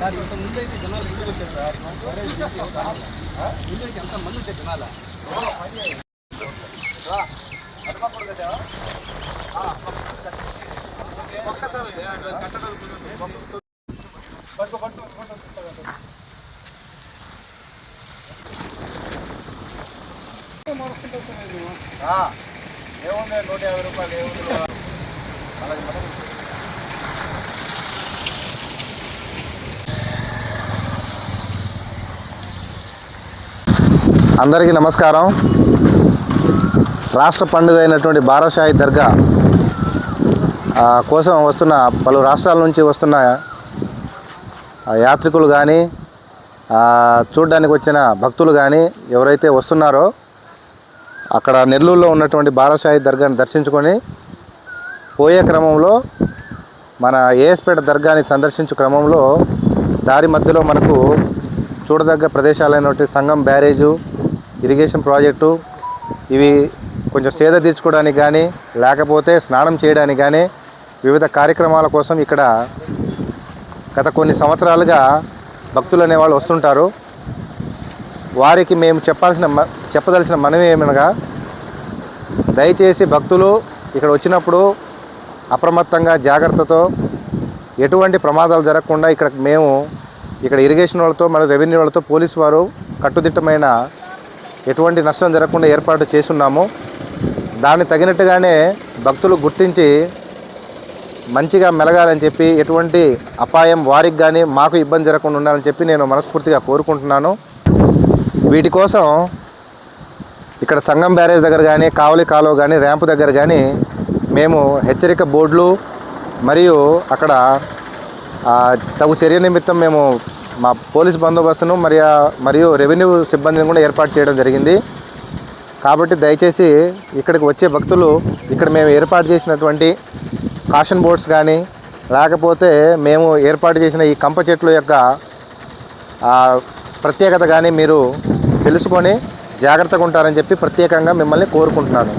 Sir ఇంత ముందైతే జనాలు ఇంటికి వచ్చారు సార్. ముందైతే ఎంతమంది వచ్చారు జనాలు. ఏముంది 150 రూపాయలు ఏముంది. అలాగే మనం అందరికీ నమస్కారం. రాష్ట్ర పండుగ అయినటువంటి బారాషాహి దర్గా కోసం వస్తున్న పలు రాష్ట్రాల నుంచి వస్తున్న యాత్రికులు కానీ చూడడానికి వచ్చిన భక్తులు కానీ ఎవరైతే వస్తున్నారో అక్కడ నెల్లూరులో ఉన్నటువంటి బారాషాహి దర్గాని దర్శించుకొని పోయే క్రమంలో మన ఏఎస్పేట దర్గాని సందర్శించే క్రమంలో దారి మధ్యలో మనకు చూడదగ్గ ప్రదేశాలైనటువంటి సంగం బ్యారేజు, ఇరిగేషన్ ప్రాజెక్టు, ఇవి కొంచెం సేద తీర్చుకోవడానికి కానీ లేకపోతే స్నానం చేయడానికి కానీ వివిధ కార్యక్రమాల కోసం ఇక్కడ గత కొన్ని సంవత్సరాలుగా భక్తులు అనేవాళ్ళు వస్తుంటారు. వారికి మేము చెప్పదలసిన మనవి ఏమనగా, దయచేసి భక్తులు ఇక్కడ వచ్చినప్పుడు అప్రమత్తంగా జాగ్రత్తతో ఎటువంటి ప్రమాదాలు జరగకుండా ఇక్కడ ఇరిగేషన్ వాళ్ళతో మన రెవెన్యూ వాళ్ళతో పోలీసు వారు కట్టుదిట్టమైన ఎటువంటి నష్టం జరగకుండా ఏర్పాటు చేస్తున్నాము. దాన్ని తగినట్టుగానే భక్తులు గుర్తించి మంచిగా మెలగాలని చెప్పి ఎటువంటి అపాయం వారికి కానీ మాకు ఇబ్బంది జరగకుండా ఉండాలని చెప్పి నేను మనస్ఫూర్తిగా కోరుకుంటున్నాను. వీటి కోసం ఇక్కడ సంగం బ్యారేజ్ దగ్గర కానీ, కావలి కాలువ కానీ, ర్యాంపు దగ్గర కానీ మేము హెచ్చరిక బోర్డులు మరియు అక్కడ తగు చర్య నిమిత్తం మేము మా పోలీస్ బందోబస్తును మరియు రెవెన్యూ సిబ్బందిని కూడా ఏర్పాటు చేయడం జరిగింది. కాబట్టి దయచేసి ఇక్కడికి వచ్చే భక్తులు ఇక్కడ మేము ఏర్పాటు చేసినటువంటి కాషన్ బోర్డ్స్ కానీ లేకపోతే మేము ఏర్పాటు చేసిన ఈ కంప చెట్ల యొక్క ప్రత్యేకత కానీ మీరు తెలుసుకొని జాగ్రత్తగా ఉంటారని చెప్పి ప్రత్యేకంగా మిమ్మల్ని కోరుకుంటున్నాను.